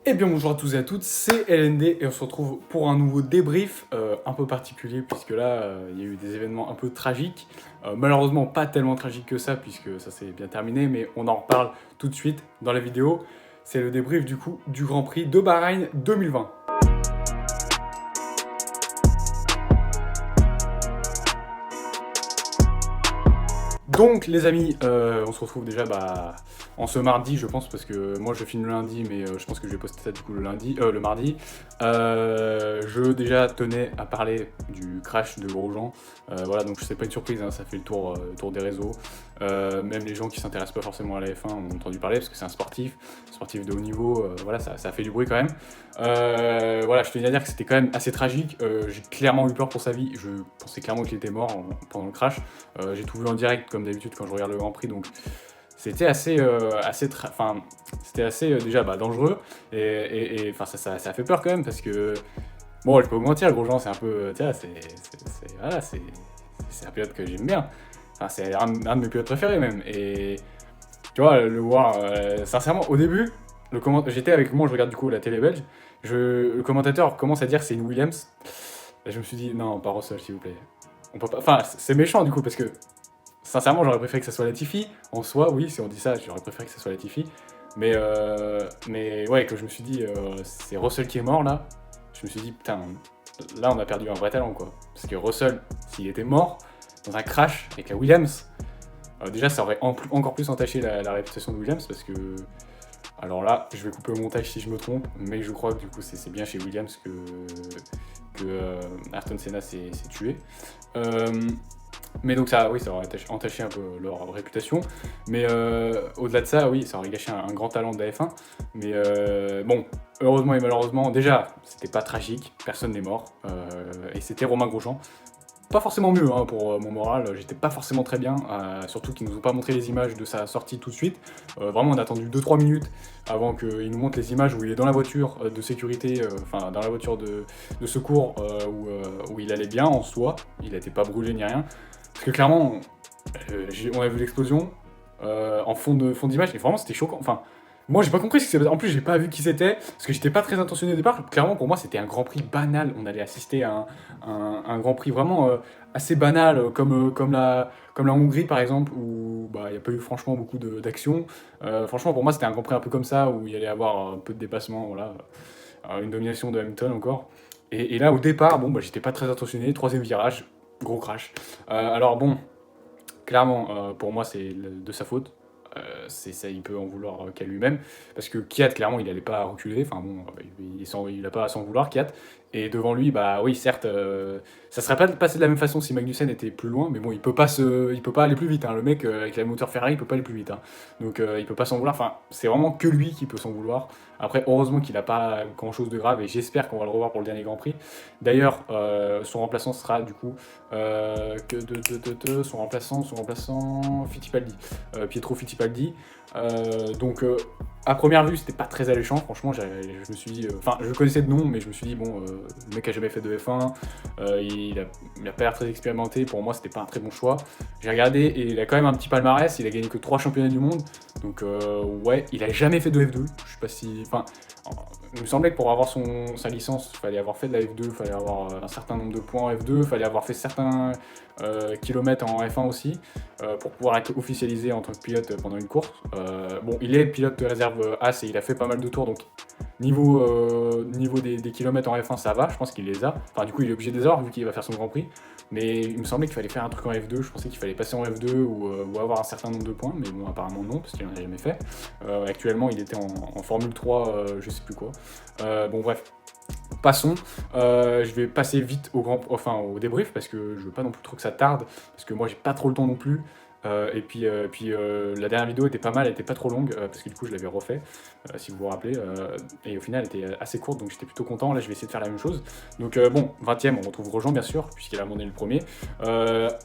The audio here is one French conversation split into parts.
Eh bien bonjour à tous et à toutes, c'est LND et on se retrouve pour un nouveau débrief un peu particulier puisque là il y a eu des événements un peu tragiques, malheureusement pas tellement tragiques que ça puisque ça s'est bien terminé, mais on en reparle tout de suite dans la vidéo. C'est le débrief du coup du Grand Prix de Bahreïn 2020. Donc les amis, on se retrouve déjà en ce mardi je pense parce que moi je filme le lundi mais je pense que je vais poster ça du coup le mardi. Je déjà tenais à parler du crash de Grosjean. Voilà, donc c'est pas une surprise, hein, ça fait le tour des réseaux. Même les gens qui s'intéressent pas forcément à la F1 ont entendu parler parce que c'est un sportif de haut niveau, voilà, ça a fait du bruit quand même. Voilà, je tenais à dire que c'était quand même assez tragique. J'ai clairement eu peur pour sa vie, je pensais clairement qu'il était mort pendant le crash. J'ai tout vu en direct comme d'habitude quand je regarde le Grand Prix, donc c'était c'était assez déjà dangereux et enfin ça a fait peur quand même parce que bon, je peux vous mentir, Grosjean c'est un peu, tu vois, voilà, c'est un pilote que j'aime bien. Enfin, c'est un de mes pilotes préférés même et tu vois le voir sincèrement au début j'étais avec moi, je regarde du coup la télé belge, le commentateur commence à dire que c'est une Williams et je me suis dit non, pas Russell s'il vous plaît. On peut pas, enfin c'est méchant du coup parce que sincèrement, j'aurais préféré que ça soit Latifi. En soi, oui, si on dit ça, j'aurais préféré que ça soit Latifi. Mais ouais, que je me suis dit, c'est Russell qui est mort là. Je me suis dit, putain, là on a perdu un vrai talent quoi. Parce que Russell, s'il était mort dans un crash avec la Williams, déjà ça aurait encore plus entaché la réputation de Williams parce que. Alors là, je vais couper au montage si je me trompe, mais je crois que du coup c'est bien chez Williams que Ayrton Senna s'est tué. Mais donc ça, oui, ça aurait entaché un peu leur réputation. Mais au-delà de ça, oui, ça aurait gâché un grand talent de la F1. Mais bon, heureusement et malheureusement, déjà, c'était pas tragique, personne n'est mort. Et c'était Romain Grosjean. Pas forcément mieux hein, pour mon moral, j'étais pas forcément très bien, surtout qu'ils nous ont pas montré les images de sa sortie tout de suite. Vraiment, on a attendu 2-3 minutes avant qu'ils nous montrent les images où il est dans la voiture de sécurité, enfin dans la voiture de secours où il allait bien en soi, il n'était pas brûlé ni rien. Parce que clairement, on a vu l'explosion en fond d'image et vraiment c'était choquant. Enfin, moi j'ai pas compris ce qui s'est passé. En plus, j'ai pas vu qui c'était parce que j'étais pas très intentionné au départ. Clairement, pour moi, c'était un Grand Prix banal. On allait assister à un Grand Prix vraiment assez banal, comme la Hongrie par exemple, où il n'y a pas eu franchement beaucoup d'action. Franchement, pour moi, c'était un Grand Prix un peu comme ça, où il y allait avoir un peu de dépassement, voilà, une domination de Hamilton encore. Et là, au départ, bon, j'étais pas très intentionné. Troisième virage, gros crash. Alors bon, clairement, pour moi, c'est de sa faute. C'est ça, il peut en vouloir qu'à lui-même. Parce que Kiat, clairement, il n'allait pas reculer. Enfin bon, il n'a pas à s'en vouloir, Kiat. Et devant lui, bah oui, certes, ça serait pas passé de la même façon si Magnussen était plus loin. Mais bon, il peut pas aller plus vite. Hein. Le mec, avec la moteur Ferrari, il peut pas aller plus vite. Hein. Donc il peut pas s'en vouloir. Enfin, c'est vraiment que lui qui peut s'en vouloir. Après, heureusement qu'il n'a pas grand-chose de grave. Et j'espère qu'on va le revoir pour le dernier Grand Prix. D'ailleurs, son remplaçant sera du coup son remplaçant Fittipaldi, Pietro Fittipaldi. Donc à première vue, c'était pas très alléchant, franchement. Je me suis dit, enfin, je connaissais de nom, mais je me suis dit bon, le mec a jamais fait de F1, il a pas l'air très expérimenté. Pour moi, c'était pas un très bon choix. J'ai regardé et il a quand même un petit palmarès. Il a gagné que 3 championnats du monde, donc ouais, il a jamais fait de F2. Je sais pas si, enfin. Il me semblait que pour avoir sa licence, il fallait avoir fait de la F2, il fallait avoir un certain nombre de points en F2, il fallait avoir fait certains kilomètres en F1 aussi, pour pouvoir être officialisé en tant que pilote pendant une course. Bon, il est pilote de réserve AS et il a fait pas mal de tours, donc niveau des kilomètres en F1, ça va, je pense qu'il les a. Enfin, du coup, il est obligé de les avoir vu qu'il va faire son Grand Prix. Mais il me semblait qu'il fallait faire un truc en F2, je pensais qu'il fallait passer en F2 ou avoir un certain nombre de points, mais bon, apparemment non, parce qu'il n'en a jamais fait. Actuellement, il était en Formule 3, je sais plus quoi. Bon, bref. Passons, je vais passer vite au débrief parce que je veux pas non plus trop que ça tarde, parce que moi j'ai pas trop le temps non plus. Et puis la dernière vidéo était pas mal, elle était pas trop longue parce que du coup je l'avais refait, si vous vous rappelez, et au final elle était assez courte donc j'étais plutôt content. Là je vais essayer de faire la même chose. Donc bon, 20ème, on retrouve Grosjean bien sûr, puisqu'il a abandonné le premier.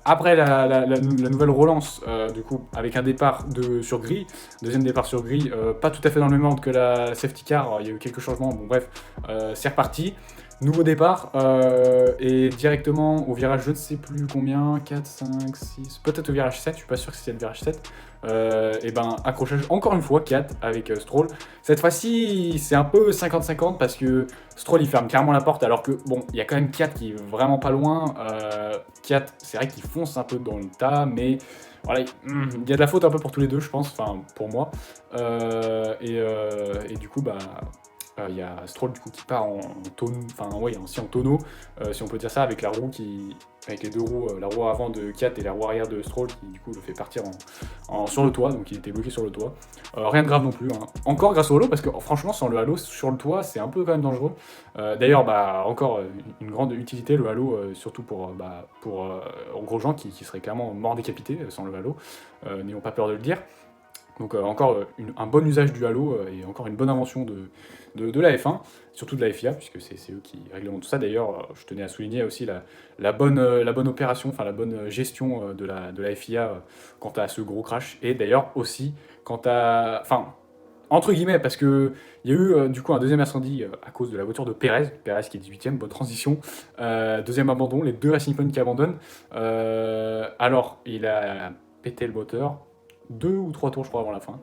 Après la nouvelle relance, du coup, avec un départ sur grille, deuxième départ sur grille, pas tout à fait dans le même ordre que la safety car, il y a eu quelques changements, bon bref, c'est reparti. Nouveau départ, et directement au virage, je ne sais plus combien, 4, 5, 6, peut-être au virage 7, suis pas sûr que c'était le virage 7. Et ben accrochage encore une fois 4 avec Stroll. Cette fois-ci c'est un peu 50-50 parce que Stroll il ferme clairement la porte alors que bon il y a quand même 4 qui est vraiment pas loin. 4 c'est vrai qu'il fonce un peu dans le tas mais voilà, il y a de la faute un peu pour tous les deux je pense, enfin pour moi. Et du coup bah il y a Stroll du coup qui part en tonneau, enfin ouais aussi en tonneau, si on peut dire ça, avec la roue avec les deux roues, la roue avant de Kiat et la roue arrière de Stroll qui du coup le fait partir sur le toit, donc il était bloqué sur le toit. Rien de grave non plus, hein. Encore grâce au halo, parce que franchement sans le halo sur le toit c'est un peu quand même dangereux. D'ailleurs bah encore une grande utilité le halo, surtout pour gros gens qui seraient clairement morts décapités sans le halo, n'ayons pas peur de le dire. Donc encore un bon usage du halo et encore une bonne invention de la F1, surtout de la FIA, puisque c'est eux qui réglementent tout ça. D'ailleurs, je tenais à souligner aussi la bonne opération, enfin la bonne gestion de la FIA quant à ce gros crash. Et d'ailleurs aussi quant à... Enfin, entre guillemets, parce qu'il y a eu du coup un deuxième incendie à cause de la voiture de Pérez qui est 18ème, bonne transition. Deuxième abandon, les deux Racing Point qui abandonnent. Alors, il a pété le moteur. 2 ou 3 tours je crois avant la fin.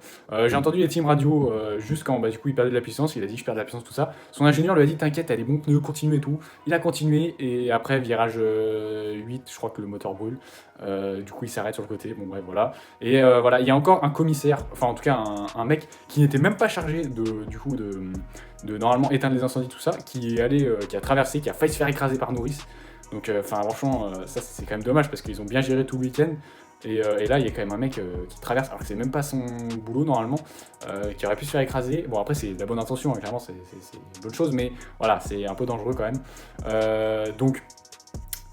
J'ai entendu les teams radio juste quand du coup il perdait de la puissance, il a dit je perds de la puissance tout ça. Son ingénieur lui a dit t'inquiète, t'as des bons pneus, continue et tout. Il a continué et après virage 8 je crois que le moteur brûle. Du coup il s'arrête sur le côté, bon bref voilà. Et voilà, il y a encore un commissaire, enfin en tout cas un mec qui n'était même pas chargé de normalement éteindre les incendies tout ça, qui est allé, qui a traversé, qui a failli se faire écraser par Norris. Donc enfin franchement ça c'est quand même dommage parce qu'ils ont bien géré tout le week-end. Et là, il y a quand même un mec qui traverse, alors que c'est même pas son boulot normalement, qui aurait pu se faire écraser. Bon, après, c'est de la bonne intention, hein, clairement, c'est une bonne chose, mais voilà, c'est un peu dangereux quand même. Donc,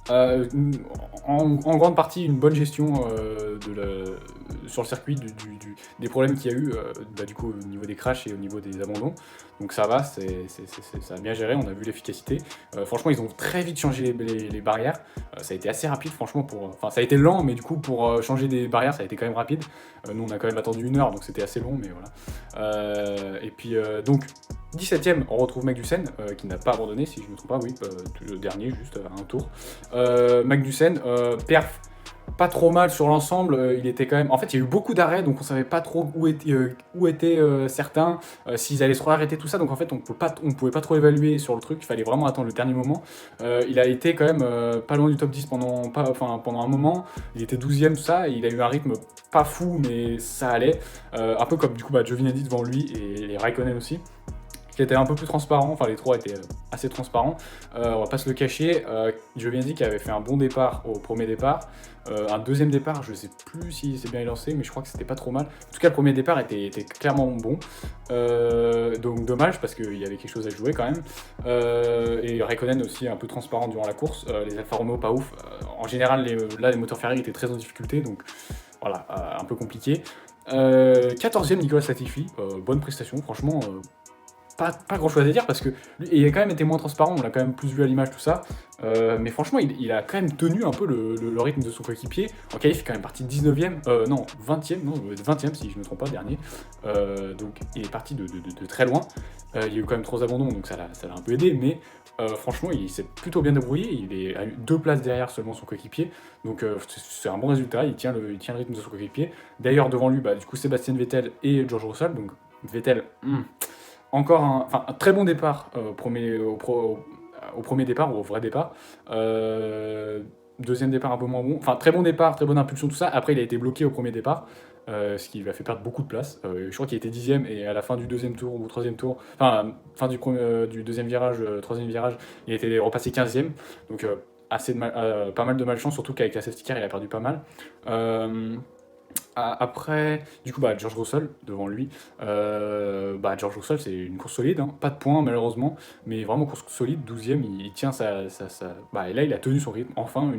en grande partie, une bonne gestion sur le circuit des problèmes qu'il y a eu, du coup, au niveau des crashs et au niveau des abandons. Donc ça va, ça a bien géré, on a vu l'efficacité. Franchement, ils ont très vite changé les barrières. Ça a été assez rapide, franchement. Enfin, ça a été lent, mais du coup, pour changer des barrières, ça a été quand même rapide. Nous, on a quand même attendu 1 heure, donc c'était assez long, mais voilà. Et puis, donc, 17ème, on retrouve Magnussen, qui n'a pas abandonné, si je ne me trompe pas, oui, le dernier, juste à un tour. Magnussen, perf pas trop mal sur l'ensemble, il était quand même... En fait, il y a eu beaucoup d'arrêts, donc on savait pas trop où étaient certains, s'ils allaient se arrêter tout ça, donc en fait, on pouvait pas trop évaluer sur le truc, il fallait vraiment attendre le dernier moment. Il a été quand même pas loin du top 10 pendant un moment, il était 12ème, tout ça, et il a eu un rythme pas fou, mais ça allait, un peu comme du coup Giovinazzi devant lui, et les Raikkonen aussi, qui était un peu plus transparent, enfin les trois étaient assez transparents, on va pas se le cacher. Giovinazzi qui avait fait un bon départ au premier départ, un deuxième départ, je sais plus si c'est bien lancé, mais je crois que c'était pas trop mal. En tout cas, le premier départ était clairement bon, donc dommage parce qu'il y avait quelque chose à jouer quand même. Et Raikkonen aussi un peu transparent durant la course, les Alfa Romeo pas ouf. En général, les moteurs Ferrari étaient très en difficulté, donc voilà, un peu compliqué. 14ème Nicolas Latifi, bonne prestation, franchement. Pas grand chose à dire parce que il a quand même été moins transparent, on l'a quand même plus vu à l'image tout ça, mais franchement il a quand même tenu un peu le rythme de son coéquipier. En qualif il fait quand même parti 19ème, non 20ème si je ne me trompe pas, dernier, donc il est parti de très loin. Il y a eu quand même 3 abandons donc ça l'a un peu aidé, mais franchement il s'est plutôt bien débrouillé, il est à 2 places derrière seulement son coéquipier, donc c'est un bon résultat, il tient le rythme de son coéquipier. D'ailleurs devant lui du coup Sébastien Vettel et George Russell, donc Vettel... Encore un très bon départ au premier départ, ou au vrai départ. Deuxième départ un peu moins bon. Enfin, très bon départ, très bonne impulsion, tout ça. Après, il a été bloqué au premier départ, ce qui lui a fait perdre beaucoup de place. Je crois qu'il était 10ème et à la fin du deuxième tour ou troisième tour, enfin, fin du deuxième virage, troisième virage, il était repassé 15ème. Donc, pas mal de malchance, surtout qu'avec la safety car, il a perdu pas mal. Après, du coup, George Russell devant lui. George Russell, c'est une course solide, hein. Pas de points malheureusement, mais vraiment course solide. 12ème, il tient et là, il a tenu son rythme. Enfin,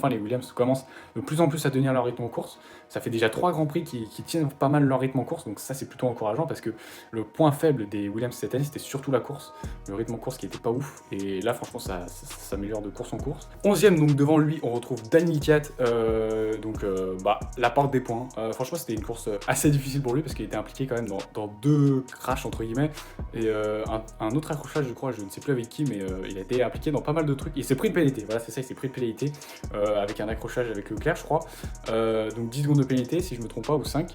les Williams commencent de plus en plus à tenir leur rythme en course. Ça fait déjà 3 grands prix qui tiennent pas mal leur rythme en course, donc ça, c'est plutôt encourageant parce que le point faible des Williams cette année, c'était surtout la course. Le rythme en course qui était pas ouf, et là, franchement, ça s'améliore de course en course. 11ème, donc devant lui, on retrouve Daniel Ricciardo, la porte des points. points. Franchement, c'était une course assez difficile pour lui parce qu'il était impliqué quand même dans 2 crashs entre guillemets et un autre accrochage, je crois, je ne sais plus avec qui, mais il a été impliqué dans pas mal de trucs. Il s'est pris de pénalité, voilà, c'est ça, il s'est pris de pénalité avec un accrochage avec Leclerc, je crois. Donc 10 secondes de pénalité, si je me trompe pas, ou 5.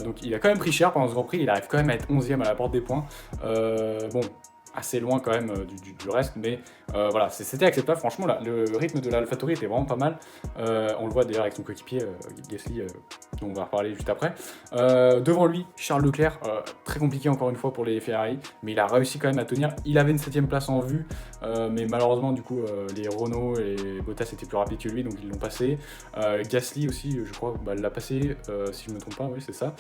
Donc il a quand même pris cher pendant ce Grand Prix, il arrive quand même à être 11e à la porte des points. Bon, assez loin quand même du reste, mais voilà, c'était acceptable. Franchement, là, le rythme de l'AlphaTauri était vraiment pas mal. On le voit d'ailleurs avec son coéquipier Gasly, dont on va reparler juste après. Devant lui, Charles Leclerc, très compliqué encore une fois pour les Ferrari, mais il a réussi quand même à tenir. Il avait une 7ème place en vue, mais malheureusement, du coup, les Renault et les Bottas étaient plus rapides que lui, donc ils l'ont passé. Gasly aussi, je crois, l'a passé, si je ne me trompe pas, oui, c'est ça.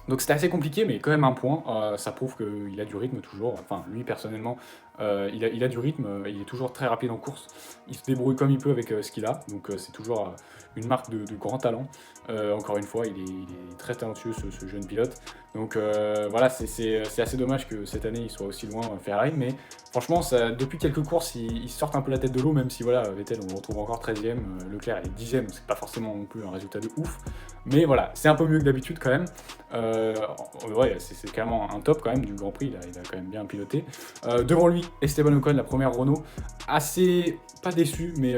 Donc c'était assez compliqué, mais quand même un point. Ça prouve qu'il a du rythme toujours. Enfin, lui personnellement, il a du rythme. Il est toujours très rapide en course. Il se débrouille comme il peut avec ce qu'il a. Donc c'est toujours une marque de grand talent. Encore une fois, il est très talentueux ce jeune pilote. Donc voilà, c'est assez dommage que cette année il soit aussi loin Ferrari. Mais franchement, depuis quelques courses, ils sortent un peu la tête de l'eau, même si voilà, Vettel, on le retrouve encore 13ème. Leclerc est 10ème, donc c'est pas forcément non plus un résultat de ouf. Mais voilà, c'est un peu mieux que d'habitude quand même. Ouais, c'est carrément un top quand même du Grand Prix, il a quand même bien piloté. Devant lui, Esteban Ocon, la première Renault, assez, pas déçu, mais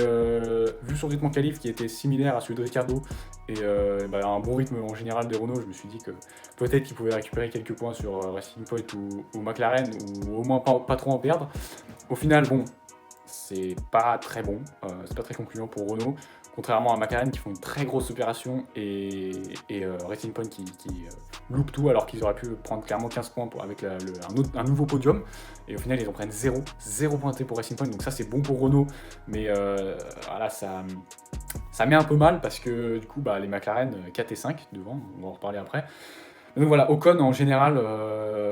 vu son rythme en qualif qui était similaire à celui de Ricciardo, et un bon rythme en général des Renault, je me suis dit que peut-être qu'il pouvait récupérer quelques points sur Racing Point ou McLaren, ou au moins pas trop en perdre. Au final, bon, c'est pas très bon, c'est pas très concluant pour Renault. Contrairement à McLaren qui font une très grosse opération et Racing Point qui loupe tout alors qu'ils auraient pu prendre clairement 15 points avec un nouveau podium. Et au final, ils en prennent 0 pointé pour Racing Point. Donc ça, c'est bon pour Renault. Mais voilà, ça met un peu mal parce que du coup, les McLaren 4 et 5 devant, on va en reparler après. Donc voilà, Ocon en général,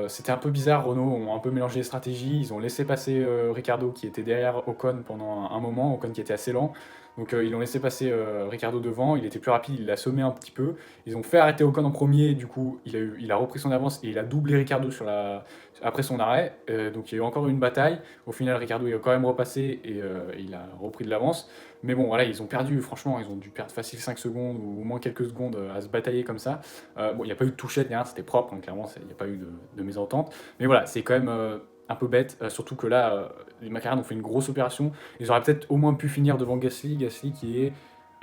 c'était un peu bizarre. Renault ont un peu mélangé les stratégies. Ils ont laissé passer Ricciardo qui était derrière Ocon pendant un moment, Ocon qui était assez lent. Donc ils ont laissé passer Ricciardo devant, il était plus rapide, il l'a sommé un petit peu. Ils ont fait arrêter Ocon en premier, du coup il a repris son avance et il a doublé Ricciardo après son arrêt. Donc il y a eu encore une bataille. Au final, Ricciardo il a quand même repassé et il a repris de l'avance. Mais bon, voilà, ils ont perdu, franchement, ils ont dû perdre facile 5 secondes ou au moins quelques secondes à se batailler comme ça. Bon, il n'y a pas eu de touchette, ni rien, c'était propre, hein, clairement, il n'y a pas eu de mésentente. Mais voilà, c'est quand même un peu bête, surtout que là, les McLaren ont fait une grosse opération. Ils auraient peut-être au moins pu finir devant Gasly qui est...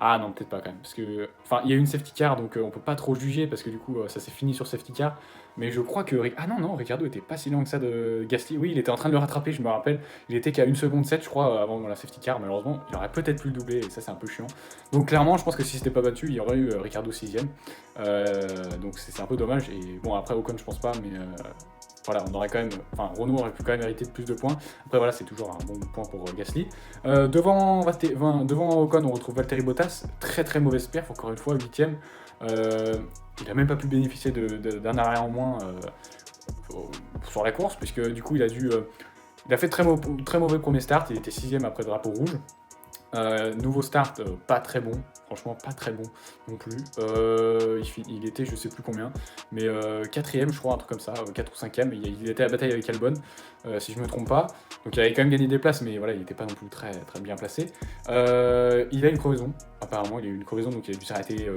Ah non, peut-être pas quand même, parce que... Enfin, il y a eu une safety car, donc on peut pas trop juger, parce que du coup, ça s'est fini sur safety car. Mais je crois que... Ah non, Ricciardo était pas si loin que ça de Gasly. Oui, il était en train de le rattraper, je me rappelle. Il était qu'à 1 seconde 7, je crois, avant la safety car, malheureusement. Il aurait peut-être pu le doubler, et ça, c'est un peu chiant. Donc clairement, je pense que si c'était pas battu, il y aurait eu Ricciardo 6ème. Donc c'est un peu dommage. Et bon, après, Ocon, je pense pas, mais... Voilà, on aurait quand même, enfin Renault aurait pu quand même mériter plus de points. Après voilà, c'est toujours un bon point pour Gasly. Devant Ocon, on retrouve Valtteri Bottas, très très mauvaise perf, encore une fois, 8ème. Il a même pas pu bénéficier d'un arrêt en moins sur la course, puisque du coup il a fait très mauvais premier start, il était 6ème après le drapeau rouge. Nouveau start, pas très bon, franchement pas très bon non plus. Il était je sais plus combien, mais 4ème je crois, un truc comme ça, 4 ou 5ème, il était à la bataille avec Albon, si je me trompe pas. Donc il avait quand même gagné des places, mais voilà, il n'était pas non plus très, très bien placé. Il a une crevaison, apparemment il a eu une crevaison, donc il a dû s'arrêter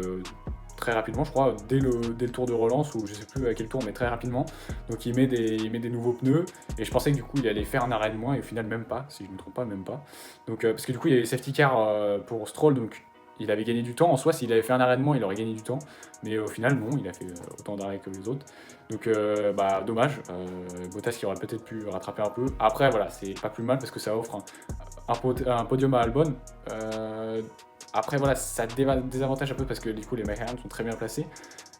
très rapidement, je crois, dès le tour de relance, ou je sais plus à quel tour, mais très rapidement. Donc il met des nouveaux pneus, et je pensais que du coup il allait faire un arrêt de moins, et au final même pas, si je ne me trompe pas, même pas. Donc, parce que du coup il y avait safety car pour Stroll, donc il avait gagné du temps. En soi, s'il avait fait un arrêt de moins, il aurait gagné du temps, mais au final non, il a fait autant d'arrêts que les autres. Donc dommage, Bottas qui aurait peut-être pu rattraper un peu. Après voilà, c'est pas plus mal parce que ça offre un podium à Albon. Après voilà, ça désavantage un peu parce que du coup les McLaren sont très bien placés.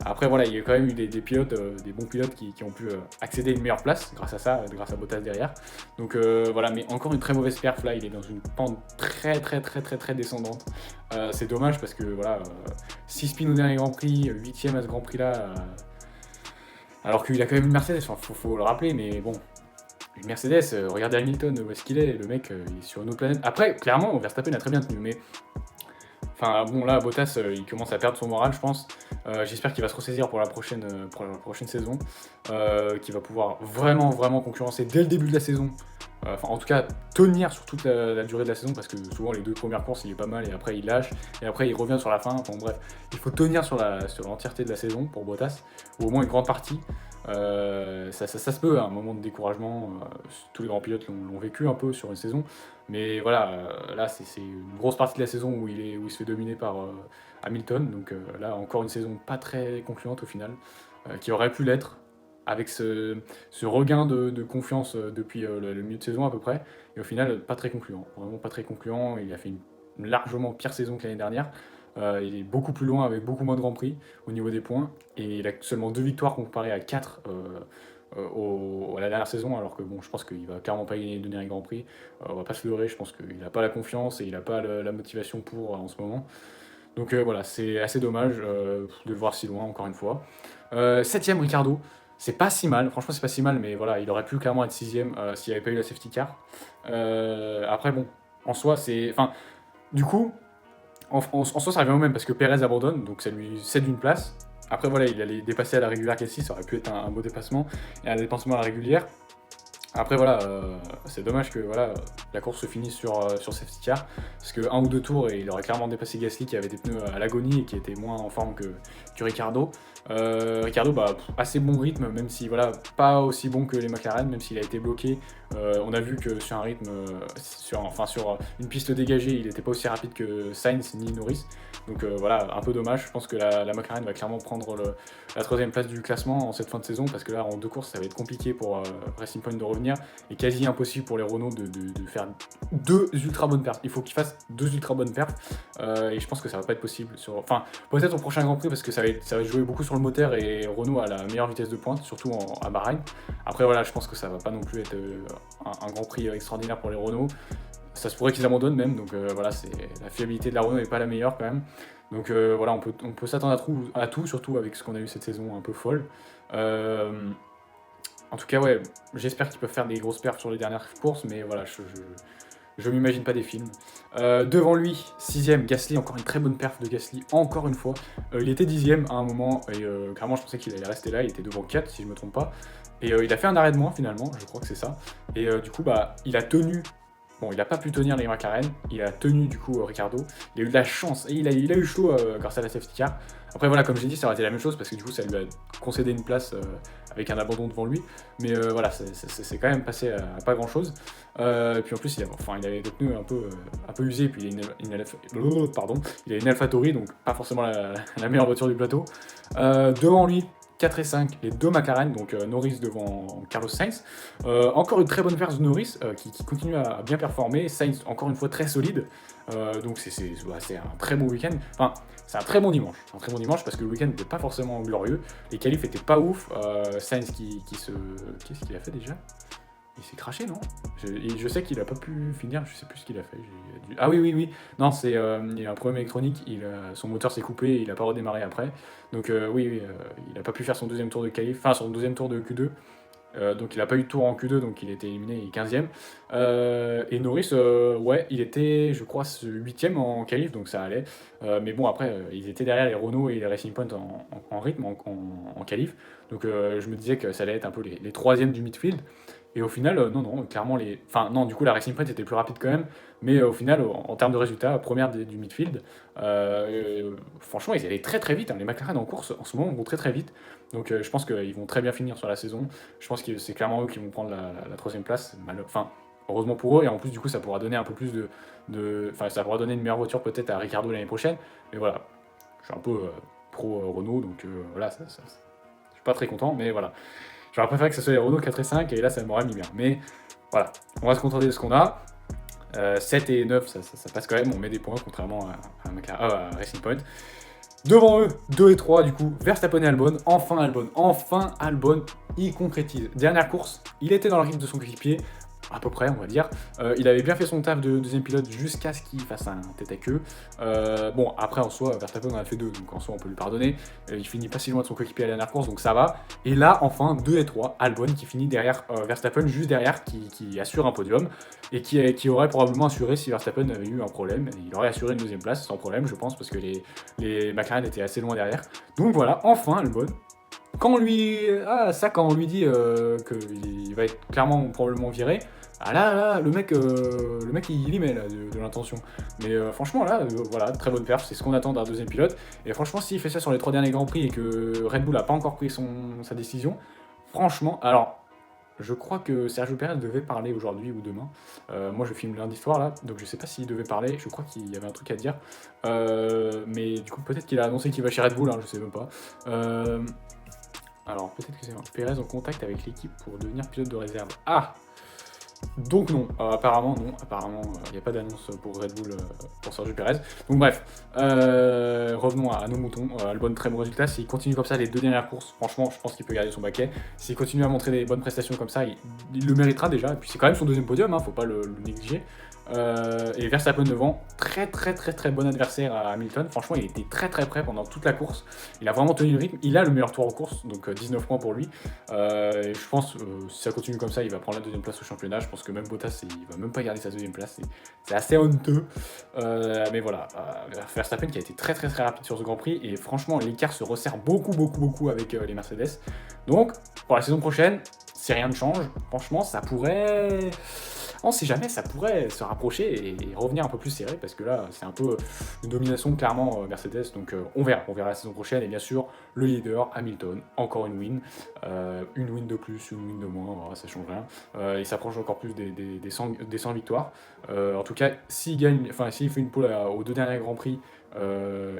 Après voilà, il y a quand même eu des pilotes, des bons pilotes qui ont pu accéder à une meilleure place grâce à ça, grâce à Bottas derrière. Donc voilà, mais encore une très mauvaise perf là, il est dans une pente très très très très très descendante. C'est dommage parce que voilà, 6 spins au dernier Grand Prix, 8ème à ce Grand Prix là, alors qu'il a quand même une Mercedes, enfin, faut le rappeler, mais bon. Une Mercedes, regardez Hamilton, où est-ce qu'il est, le mec il est sur une autre planète. Après, clairement, Verstappen a très bien tenu, mais enfin bon là, Bottas il commence à perdre son moral, je pense. J'espère qu'il va se ressaisir pour la prochaine saison, qu'il va pouvoir vraiment concurrencer dès le début de la saison enfin en tout cas tenir sur toute la durée de la saison, parce que souvent les 2 premières courses il est pas mal et après il lâche, et après il revient sur la fin, enfin bref, il faut tenir sur l'entièreté de la saison pour Bottas, ou au moins une grande partie. Ça se peut, à un moment de découragement, tous les grands pilotes l'ont vécu un peu sur une saison, mais voilà, là c'est une grosse partie de la saison où il se fait dominer par Hamilton, donc là encore une saison pas très concluante au final, qui aurait pu l'être, avec ce regain de confiance depuis le milieu de saison à peu près, et au final pas très concluant, vraiment pas très concluant. Il a fait une largement pire saison que l'année dernière. Il est beaucoup plus loin avec beaucoup moins de Grands Prix au niveau des points, et il a seulement 2 victoires comparé à 4 à la dernière saison, alors que bon, je pense qu'il va clairement pas gagner le dernier Grand Prix. On va pas se leurrer, je pense qu'il n'a pas la confiance et il n'a pas la motivation pour en ce moment. Donc voilà, c'est assez dommage de le voir si loin encore une fois. 7ème Ricardo, c'est pas si mal, franchement c'est pas si mal, mais voilà, il aurait pu clairement être 6ème s'il n'y avait pas eu la safety car. Après bon, en soi c'est... Enfin, du coup, en soi ça revient au même parce que Perez abandonne, donc ça lui cède une place. Après voilà, il allait dépasser à la régulière Gasly, ça aurait pu être un beau dépassement, et un dépassement à la régulière. Après voilà, c'est dommage que voilà, la course se finisse sur safety car, parce que 1 ou 2 tours et il aurait clairement dépassé Gasly qui avait des pneus à l'agonie et qui était moins en forme que Ricardo. Ricardo, bah, assez bon rythme, même si voilà, pas aussi bon que les McLaren, même s'il a été bloqué. On a vu que sur un rythme, sur une piste dégagée, il n'était pas aussi rapide que Sainz ni Norris. Donc voilà, un peu dommage. Je pense que la McLaren va clairement prendre la 3ème place du classement en cette fin de saison, parce que là, en 2 courses, ça va être compliqué pour Racing Point de revenir, et quasi impossible pour les Renault de faire 2 ultra bonnes perfs. Il faut qu'ils fassent 2 ultra bonnes perfs, et je pense que ça va pas être possible. Enfin, peut-être au prochain Grand Prix, parce que ça va jouer beaucoup sur le moteur, et Renault a la meilleure vitesse de pointe, surtout à Bahreïn. Après voilà, je pense que ça va pas non plus être un Grand Prix extraordinaire pour les Renault. Ça se pourrait qu'ils abandonnent même, donc voilà, la fiabilité de la Renault n'est pas la meilleure quand même. Donc voilà, on peut s'attendre à tout, surtout avec ce qu'on a eu cette saison un peu folle. En tout cas, ouais, j'espère qu'ils peuvent faire des grosses perfs sur les dernières courses, mais voilà, je m'imagine pas des films. Devant lui, 6ème, Gasly, encore une très bonne perf de Gasly, encore une fois. Il était 10ème à un moment, et clairement je pensais qu'il allait rester là, il était devant 4 si je me trompe pas. Et il a fait un arrêt de moins finalement, je crois que c'est ça. Et du coup, bah, il a tenu. Bon, il n'a pas pu tenir les McLaren, il a tenu du coup Ricardo. Il a eu de la chance, et il a eu chaud grâce à la safety car. Après voilà, comme j'ai dit, ça aurait été la même chose, parce que du coup ça lui a concédé une place avec un abandon devant lui. Mais voilà, c'est quand même passé à pas grand chose. Et puis en plus, il avait des pneus un peu usés, puis il a une AlphaTauri, donc pas forcément la meilleure voiture du plateau. Devant lui, 4 et 5, les 2 McLaren, donc Norris devant Carlos Sainz. Encore une très bonne perf de Norris qui continue à bien performer. Sainz, encore une fois, très solide. Donc c'est un très bon week-end. Enfin, c'est un très bon dimanche. Un très bon dimanche parce que le week-end n'était pas forcément glorieux. Les qualifs étaient pas ouf. Sainz Qu'est-ce qu'il a fait déjà? Il s'est craché, non? Je sais qu'il a pas pu finir, je sais plus ce qu'il a fait. Ah oui. Non, il y a un problème électronique, son moteur s'est coupé et il a pas redémarré après. Donc oui, il a pas pu faire son 2ème tour de qualif, enfin son 2ème tour de Q2. Donc il a pas eu de tour en Q2, donc il était éliminé, il est 15ème. Et Norris, ouais, il était, je crois, 8ème en qualif, donc ça allait. Mais bon, après, ils étaient derrière les Renault et les Racing Point en rythme, en qualif. Donc je me disais que ça allait être un peu les 3e du midfield. Et au final, non, clairement, enfin, non, du coup, la Racing Point était plus rapide quand même, mais au final, en termes de résultats, première du midfield, franchement, ils allaient très très vite. Hein. Les McLaren en course, en ce moment, vont très très vite. Donc je pense qu'ils vont très bien finir sur la saison. Je pense que c'est clairement eux qui vont prendre la 3ème place. Enfin, heureusement pour eux, et en plus, du coup, ça pourra donner un peu plus Enfin, ça pourra donner une meilleure voiture peut-être à Ricardo l'année prochaine. Mais voilà, je suis un peu pro Renault, donc voilà, je suis pas très content, mais voilà. J'aurais préféré que ce soit les Renault 4 et 5, et là ça m'aurait mis bien. Mais voilà, on va se contenter de ce qu'on a. 7 et 9, ça passe quand même, on met des points contrairement à Racing Point. Devant eux, 2 et 3 du coup, Verstappen et Albon. Enfin Albon, il concrétise. Dernière course, il était dans le rythme de son coéquipier, à peu près on va dire. Il avait bien fait son taf de 2ème pilote jusqu'à ce qu'il fasse un tête à queue. Bon, après en soi, Verstappen en a fait 2, donc en soi on peut lui pardonner. Il finit pas si loin de son coéquipier à la dernière course, donc ça va. Et là, enfin, 2 et 3, Albon qui finit derrière Verstappen, juste derrière, qui assure un podium, et qui aurait probablement assuré si Verstappen avait eu un problème. Il aurait assuré une 2ème place sans problème, je pense, parce que les McLaren étaient assez loin derrière. Donc voilà, enfin Albon quand on lui dit qu'il va être clairement probablement viré, ah là, le mec il y met là, de l'intention. Mais franchement là, voilà, très bonne perf, c'est ce qu'on attend d'un deuxième pilote. Et franchement, s'il fait ça sur les 3 derniers Grands Prix et que Red Bull n'a pas encore pris sa décision, franchement, alors je crois que Sergio Perez devait parler aujourd'hui ou demain. Moi je filme lundi soir là, donc je sais pas s'il devait parler, je crois qu'il y avait un truc à dire. Mais du coup peut-être qu'il a annoncé qu'il va chez Red Bull, hein, je sais même pas. Alors peut-être que c'est Perez en contact avec l'équipe pour devenir pilote de réserve. Ah, donc non, apparemment non, apparemment il n'y a pas d'annonce pour Red Bull pour Sergio Perez. Donc bref, revenons à nos moutons. Albon, très bon résultat. S'il continue comme ça les 2 dernières courses, franchement je pense qu'il peut garder son baquet. S'il continue à montrer des bonnes prestations comme ça, il le méritera déjà. Et puis c'est quand même son 2e podium, hein, faut pas le négliger. Et Verstappen devant, très bon adversaire à Hamilton. Franchement, il était très prêt pendant toute la course. Il a vraiment tenu le rythme. Il a le meilleur tour en course, donc 19 points pour lui. Et je pense, si ça continue comme ça, il va prendre la 2e place au championnat. Je pense que même Bottas, il va même pas garder sa 2e place. C'est assez honteux. Mais voilà, Verstappen qui a été très rapide sur ce Grand Prix. Et franchement, l'écart se resserre beaucoup avec les Mercedes. Donc, pour la saison prochaine, si rien ne change, franchement, ça pourrait... On sait jamais, ça pourrait se rapprocher et revenir un peu plus serré parce que là, c'est un peu une domination clairement Mercedes. Donc on verra la saison prochaine. Et bien sûr, le leader, Hamilton, encore une win de plus, une win de moins, voilà, ça change rien. Il s'approche encore plus des 100 victoires. En tout cas, s'il fait une pole aux 2 derniers Grands Prix,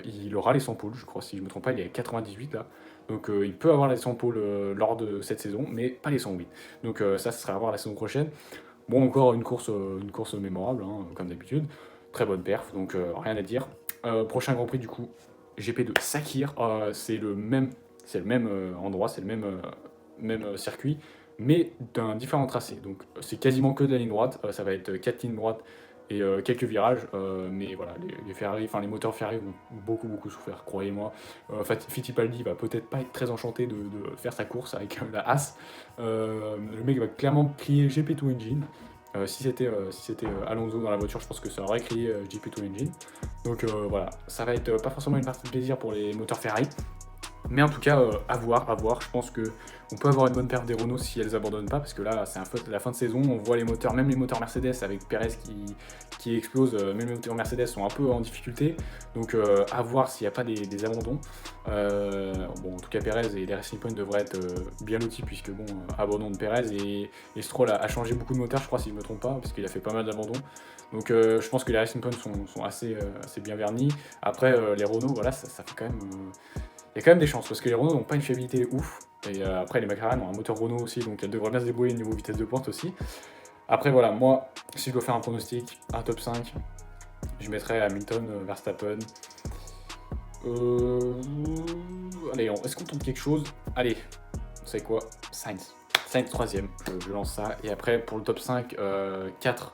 il aura les 100 poles, je crois, si je ne me trompe pas, il est à 98 là. Donc il peut avoir les 100 poles lors de cette saison, mais pas les 108. Donc ça, ce sera à voir la saison prochaine. Bon, encore une course mémorable, hein, comme d'habitude. Très bonne perf, donc rien à dire. Prochain Grand Prix, du coup, GP de Sakir. C'est le même endroit, c'est le même circuit, mais d'un différent tracé. Donc c'est quasiment que de la ligne droite. Ça va être 4 lignes droites et quelques virages. Mais voilà, les moteurs Ferrari ont beaucoup souffert, croyez-moi. Fittipaldi va peut-être pas être très enchanté de faire sa course avec la Haas. Le mec va clairement crier GP2 Engine. Si c'était Alonso dans la voiture, je pense que ça aurait crié GP2 Engine. Donc voilà, ça va être pas forcément une partie de plaisir pour les moteurs Ferrari. Mais en tout cas, à voir. Je pense qu'on peut avoir une bonne perte des Renault si elles abandonnent pas, parce que là, c'est la fin de saison. On voit les moteurs, même les moteurs Mercedes avec Perez qui explose, même les moteurs Mercedes sont un peu en difficulté. Donc, à voir s'il n'y a pas des abandons. Bon, en tout cas, Perez et les Racing Point devraient être bien lotis, puisque bon, abandon de Perez et Stroll a changé beaucoup de moteurs, je crois, si je ne me trompe pas, parce qu'il a fait pas mal d'abandons. Donc, je pense que les Racing Point sont assez bien vernis. Après, les Renault, voilà, ça fait quand même. Il y a quand même des chances parce que les Renault n'ont pas une fiabilité ouf. Et après, les McLaren ont un moteur Renault aussi, donc elles devraient bien se débrouiller au niveau vitesse de pointe aussi. Après, voilà, moi, si je dois faire un pronostic, un top 5, je mettrais Hamilton, Verstappen. Allez, est-ce qu'on tente quelque chose? Allez, vous savez quoi? Sainz 3ème, je lance ça. Et après, pour le top 5, 4,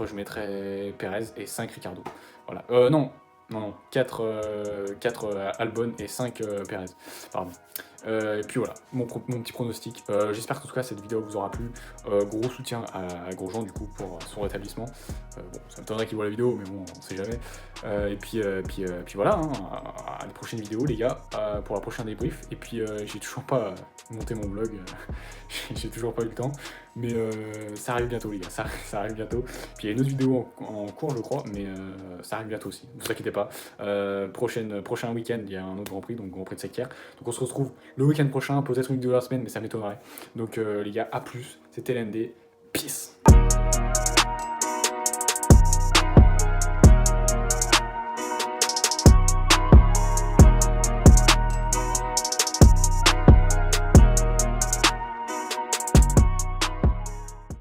je mettrais Perez et 5 Ricardo. Voilà. Non, 4 Albon et 5 Perez. Pardon. Et puis voilà, mon petit pronostic. J'espère qu'en tout cas cette vidéo vous aura plu. Gros soutien à Grosjean du coup pour son rétablissement. Bon, ça m'étonnerait qu'il voit la vidéo, mais bon, on sait jamais. Et puis voilà, hein, à la prochaine vidéo les gars, pour la prochaine débrief. Et puis j'ai toujours pas monté mon blog, j'ai toujours pas eu le temps. Mais ça arrive bientôt les gars, ça arrive bientôt. Puis il y a une autre vidéo en cours je crois, mais ça arrive bientôt aussi, ne vous inquiétez pas. Prochain week-end, il y a un autre Grand Prix, donc Grand Prix de Sakir. Donc on se retrouve le week-end prochain, peut-être une vidéo de la semaine, mais ça m'étonnerait. Donc les gars, à plus, c'était LND, peace.